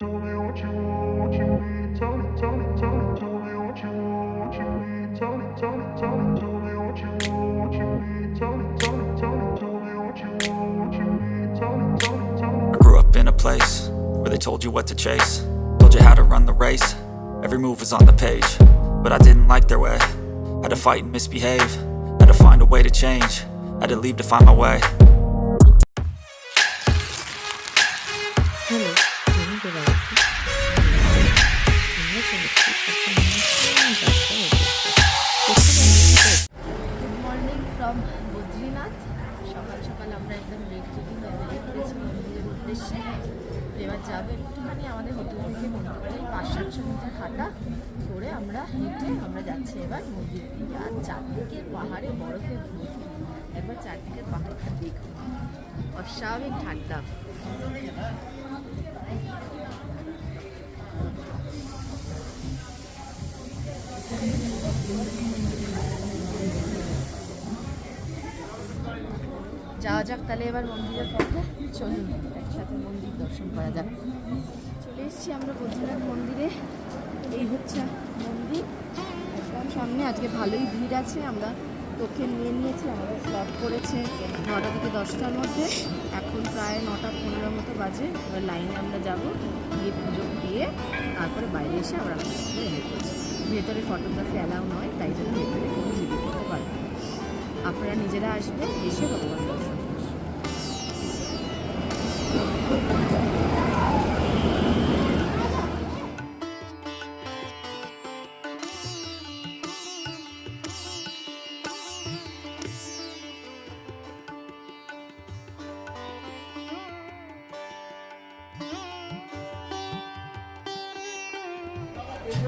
Tell me what you want, what you need. Tell me, tell me, tell me. Tell me what you want, what you need. Tell me, tell me, tell me. Tell me what you want, what you need. Tell me, tell me, tell me. Tell me what you want, what you need. Tell me, tell me, tell me. I grew up in a place where they told you what to chase, told you how to run the race. Every move was on the page, but I didn't like their way. Had to fight and misbehave, had to find a way to change, had to leave to find my way. Hello, আমি দেবারতী। আমরা চলেছি একটা good morning from Badrinath. সকাল সকাল আমরা একদম red ready হয়ে বেরিয়ে পড়েছি মন্দিরের উদ্দেশ্যে। এবার যাবো একটুখানি আমাদের হোটেল থেকে মন্দিরে 500-700 মিটার হাঁটা করে আমরা হেঁটে আমরা যাচ্ছি এবার মন্দিরের দিকে। আর চারদিকে পাহাড়ে বরফে ভর্তি, একবার চারদিকের পাহাড়টা দেখুন, অস্বাভাবিক ঠান্ডা। যাওয়া যাক তাহলে এবার মন্দিরের পথে, চলুন একসাথে মন্দির দর্শন করা যাক। চলে এসেছি আমরা বদ্রীনাথ মন্দিরে। এই হচ্ছে মন্দির, একদম সামনে। আজকে ভালোই ভিড় আছে, আমরা টোকেন নিয়ে নিয়েছি, আমাদের স্লট করেছে 9টা থেকে 10টার মধ্যে। এখন প্রায় 9:15 মতো বাজে। এবার লাইনে আমরা যাব, গিয়ে পুজো দিয়ে তারপরে বাইরে এসে আমরা ভেতরে ফটোগ্রাফি অ্যালাউ নয়, তাই জন্য ভেতরে কোনো ভিডিও করতে পারবো না। আপনারা নিজেরা আসবেন, এসে ভগবান দর্শন করবেন।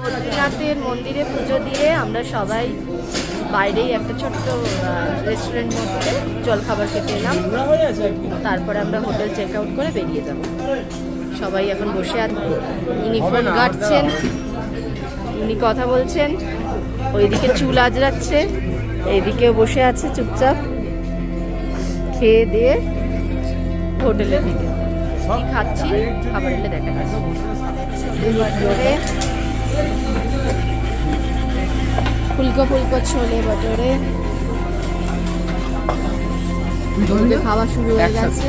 বদ্রীনাথের মন্দিরে পুজো দিয়ে আমরা সবাই বাইরেই একটা ছোট্ট রেস্টুরেন্ট মধ্যে জলখাবার খেতে এলাম। তারপরে আমরা হোটেল চেক আউট করে বেরিয়ে যাব। সবাই এখন বসে আছে, ইনি ফোন ঘাঁটছেন, ইনি কথা বলছেন, ওইদিকে চুল আজরাচ্ছে, এইদিকেও বসে আছে চুপচাপ। খেয়ে দিয়ে হোটেলের দিকে কি খাচ্ছি, খাবার এলে দেখা যাচ্ছে। ফুলকো ফুলকো ছোলে ভটোরে খাওয়া শুরু হয়ে গেছে।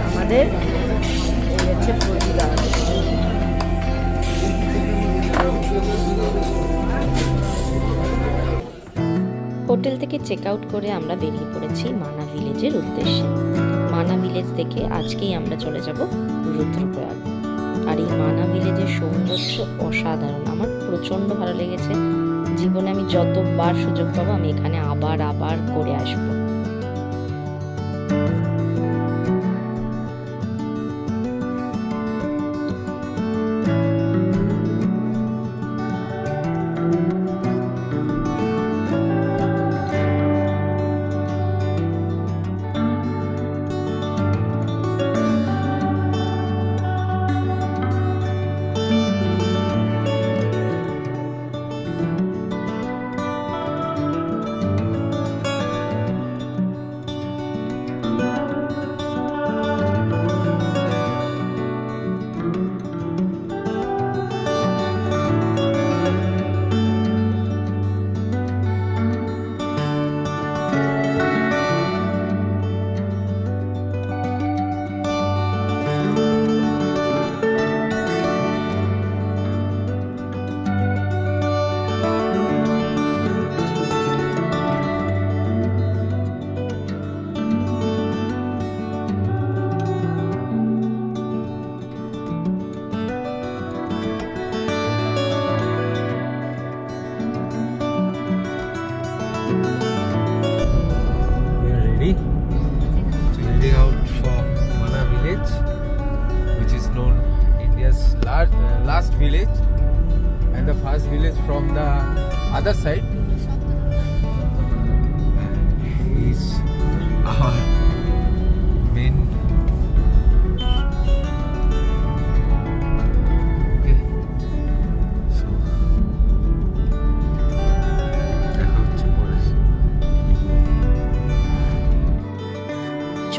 আমাদের এই হচ্ছে প্রতিদান। হোটেল থেকে চেক আউট করে আমরা বেরিয়ে পড়েছি মানা ভিলেজের উদ্দেশ্যে। মানা ভিলেজ থেকে আজকেই আমরা চলে যাব রুদ্রপ্রয়াগ। আর এই মানা ভিলেজের সৌন্দর্য অসাধারণ, আমার প্রচণ্ড ভালো লেগেছে। জীবনে আমি যতবার সুযোগ পাবো আমি এখানে আবার আবার করে আসবো। Heading out for Mana village, which is known India's last village and the first village from the other side. Is our main. Okay, so দেখা হচ্ছে পরে।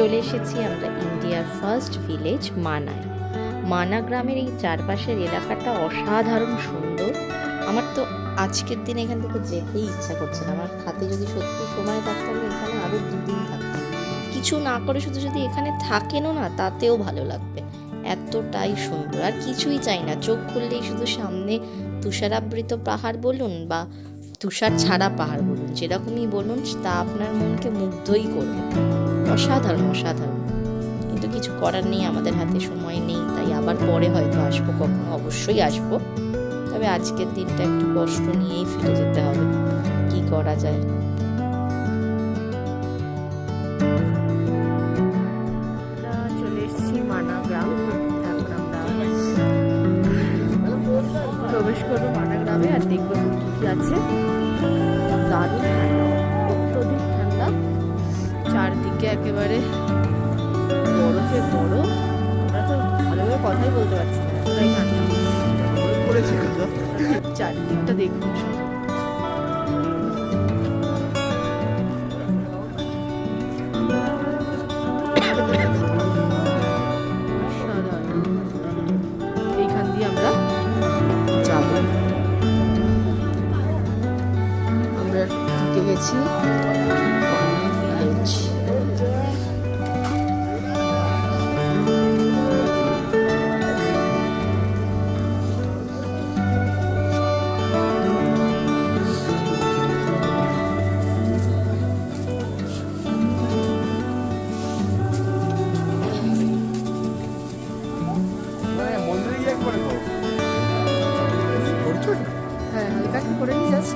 চলে এসেছি আমরা ইন্ডিয়ার ফার্স্ট ভিলেজ মানায়। মানা গ্রামের এই চারপাশের এলাকাটা অসাধারণ সুন্দর। আমার তো আজকের দিন এখান থেকে যেতেই ইচ্ছা করছে না। আমার হাতে যদি সত্যি সময় থাকতো আমি এখানে আরও 2 দিন থাকতাম। কিছু না করে শুধু যদি এখানে থাকেনও না তাতেও ভালো লাগবে, এতটাই সুন্দর। আর কিছুই চাই না, চোখ খুললেই শুধু সামনে তুষারাবৃত পাহাড় বলুন বা তুষার ছাড়া পাহাড় বলুন, যেরকমই বলুন তা আপনার মনকে মুগ্ধই করবে। অসাধারণ অসাধারণ। কিন্তু কিছু করার নেই, আমাদের হাতে সময় নেই, তাই আবার পরে হয়তো আসবো, কখনো অবশ্যই আসবো। তবে আজকের দিনটা একটু কষ্ট নিয়েই ফিরে যেতে হবে, কি করা যায়। চলে এসেছি মানা গ্রাম। এখন আমরা প্রবেশ করবো মানা গ্রামে আর দেখবো কি কি আছে। দারুণ ঠান্ডা, অত্যধিক ঠান্ডা, চারদিকে একেবারে বরফে বরফ। আমরা তো ভালোভাবে কথাই বলতে পারছি না, এতটাই ঠান্ডা পড়েছে। চারদিকটা দেখুন, এইখান দিয়ে আমরা যাব। আমরা ঢুকে গেছি ভিলেজ। হ্যাঁ, হালকা একটু করে নিয়ে যাচ্ছি।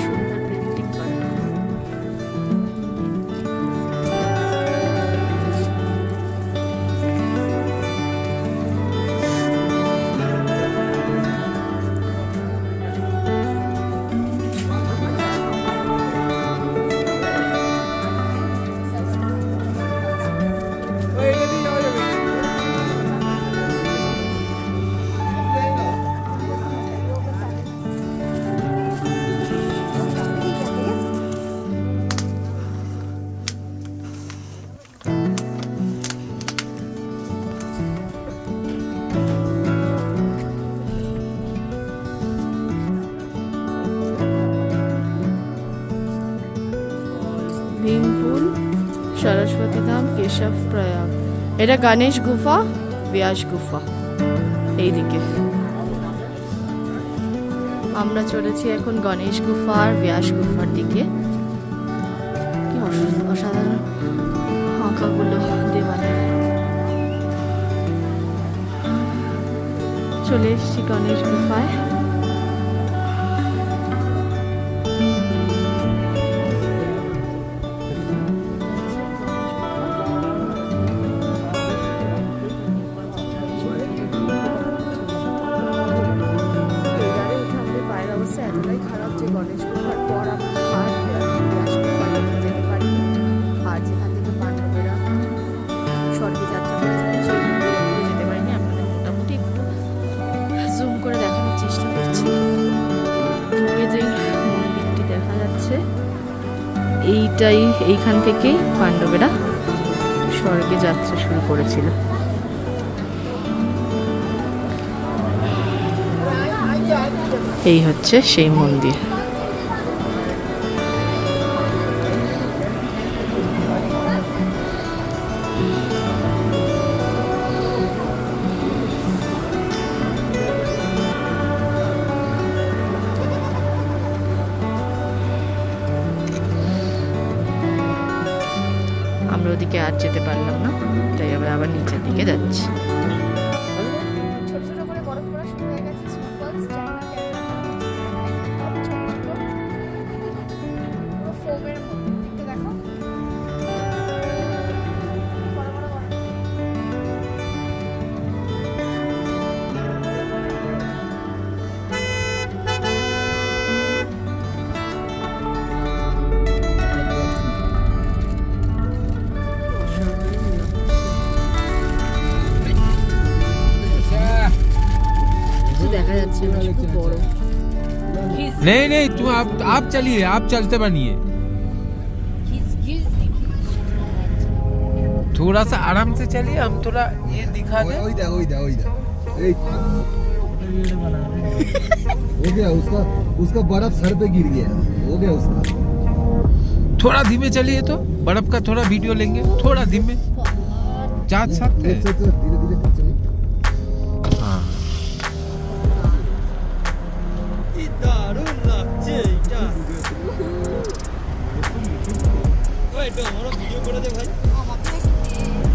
সুন্দর পেন্টিং করা। ভীমপুল, সরস্বতী ধাম, কেশব প্রয়াগ। এটা গণেশ গুফা, ব্যাস গুফা এইদিকে। আমরা চলেছি এখন গণেশ গুফা আর ব্যাস গুফার দিকে। কি অসাধারণ আঁকাগুলো দেওয়ালে। চলে এসেছি গণেশ গুফায়। এতটাই খারাপ যে গণেশ গুফার পর আমরা যেতে পারি। আর যেখান থেকে পাণ্ডবেরা স্বর্গে যাত্রা করেছিলেন সেই মন্দিরে যেতে পারিনি। আপনাদের মোটামুটি একটু জুম করে দেখানোর চেষ্টা করছি। দূরে যে মন্দিরটি দেখা যাচ্ছে এইখান থেকেই পাণ্ডবেরা স্বর্গে যাত্রা শুরু করেছিল। এই হচ্ছে সেই মন্দির। আমরা ওদিকে আর যেতে পারলাম না, তাই আমরা আবার নিচের দিকে যাচ্ছি। দেখা যাচ্ছে না, খুব বড়। नहीं नहीं तुम आप चलिए, आप चलते बनिए, थोड़ा सा आराम से चलिए, हम थोड़ा ये दिखा दें। ओई दे हो गया उसका बर्फ सर पे गिर गया, हो गया उसका। थोड़ा धीमे चलिए तो बर्फ का थोड़ा वीडियो लेंगे, थोड़ा धीमे जा सकते हैं। धीरे धीरे चलिए। हाँ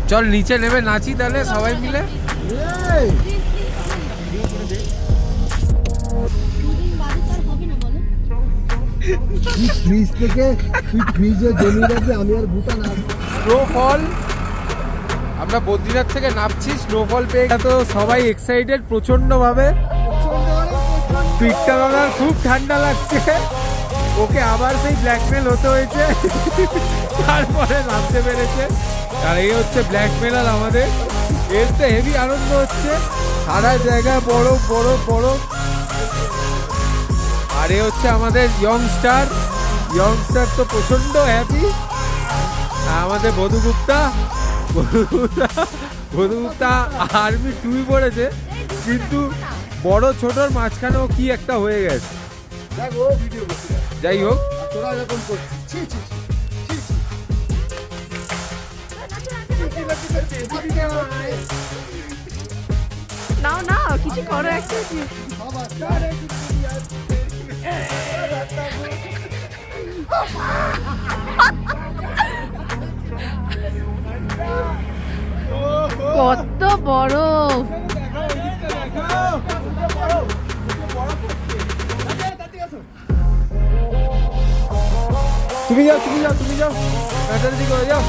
চল নিচে নেমে নাচি তাহলে সবাই মিলে। ফ্রিজ থেকে তুই ফ্রিজে জমি রাখবে, আমি আর ভুটা না। স্নোফল, আমরা বদ্রীনাথ থেকে নামছি, স্নোফল পেয়ে তো সবাই এক্সাইটেড প্রচন্ড ভাবে। পিঠটা বাবার খুব ঠান্ডা লাগছে, ওকে আবার সেই ব্ল্যাকমেল হতে হয়েছে, তারপরে নামতে পেরেছে। আর এই হচ্ছে ব্ল্যাকমেলার আমাদের, এর তো হেভি আনন্দ হচ্ছে, সারা জায়গায় বরফ বরফ বরফ। আর এ হচ্ছে আমাদের ইয়ংস্টার তো প্রচন্ড হ্যাপি। আমাদের বধুগুপ্তা আর্মি টুই পড়েছে, কিন্তু বড় ছোটর মাঝখানেও কি একটা হয়ে গেছে। যাই হোক, তোরা এরকম করছিস। নাও নাও, কিছু করো একটা। কত বড়! তুমি যাও ব্যাটারি দিকে হয়ে যাও।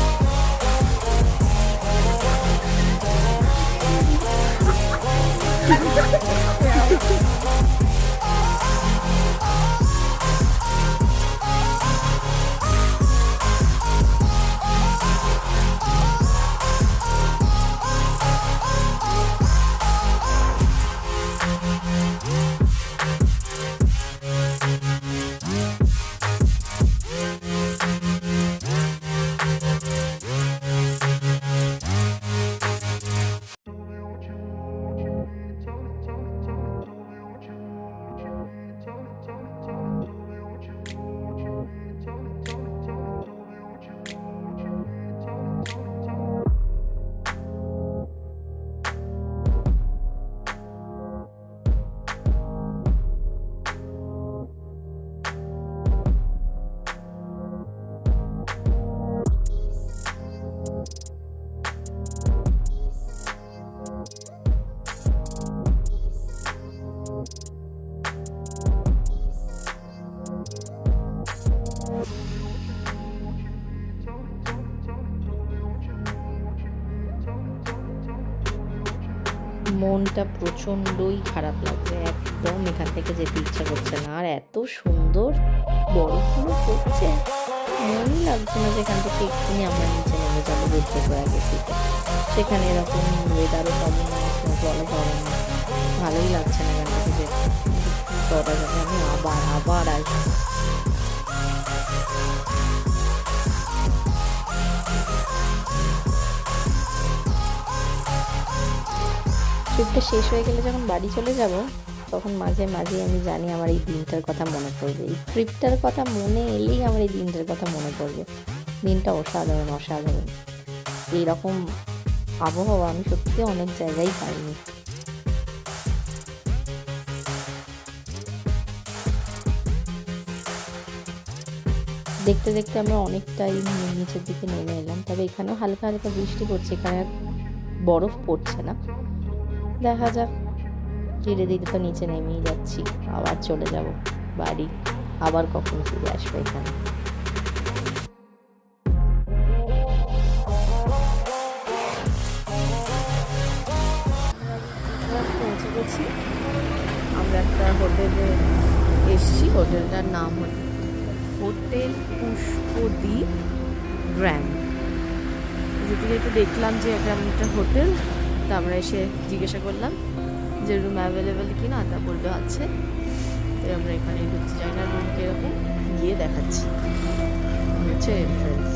মনটা প্রচণ্ডই খারাপ লাগছে, একদম এখান থেকে যেতে ইচ্ছা করছে না। আর এত সুন্দর বরফগুলো পড়ছে, মনই লাগছে না যেখান থেকে এক্ষুনি আমরা নিচে নেমে যাবো রুদ্রপ্রয়াগের দিকে। সেখানে এরকম ওয়েদারও পাবো না, স্নোফলও পাবো না, ভালোই লাগছে না এখান থেকে যেতে। কটা যাবে, আমি আবার আসবো। ট্রিপটা শেষ হয়ে গেলে যখন বাড়ি চলে যাব, তখন মাঝে মাঝে আমি জানি আমার এই দিনটার কথা মনে পড়বে। এই ট্রিপটার কথা মনে এলেই আমার এই দিনটার কথা মনে পড়বে। দিনটা অসাধারণ। এইরকম আবহাওয়া আমি সত্যি অনেক জায়গায় পাইনি। দেখতে দেখতে আমরা অনেকটাই নিচের দিকে নেমে এলাম, তবে এখানেও হালকা হালকা বৃষ্টি পড়ছে, এখানে বরফ পড়ছে না। দেখা যাক, ধীরে ধীরে তো নিচে নেমেই যাচ্ছি, আবার চলে যাব বাড়ি, আবার কখন ফিরে আসবো এখানে। পৌঁছে গেছি, আমরা একটা হোটেলে এসছি, হোটেলটার নাম হোটেল পুষ্পদ্বীপ গ্র্যান্ড। যেদিকে একটু দেখলাম যে একটা হোটেল, তা আমরা এসে জিজ্ঞাসা করলাম যে রুম অ্যাভেলেবেল কি না, তা বললো আছে। তাই আমরা এখানে ঢুকতে চাই না, রুম কীরকম গিয়ে দেখাচ্ছি। হচ্ছে এন্ট্রেন্স।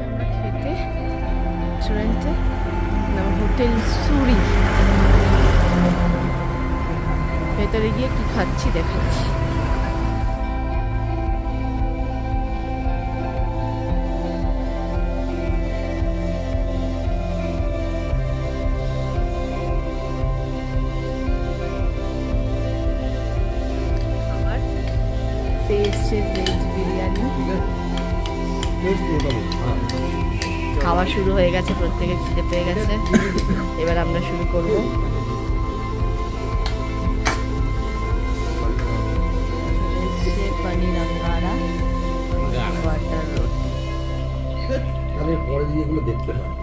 আমরা খেতে রেস্টুরেন্টে, হোটেল সুরি। ভেতরে গিয়ে কি খাচ্ছি দেখাচ্ছি। খাবার এসছে ভেজ বিরিয়ানি। খাওয়া শুরু হয়ে গেছে, প্রত্যেকে খিদে পেয়ে গেছে। এবার আমরা শুরু করব। পনির আঙ্গারা, ওয়াটার রোড। তাহলে পরে দিয়ে এগুলো দেখতে পাই।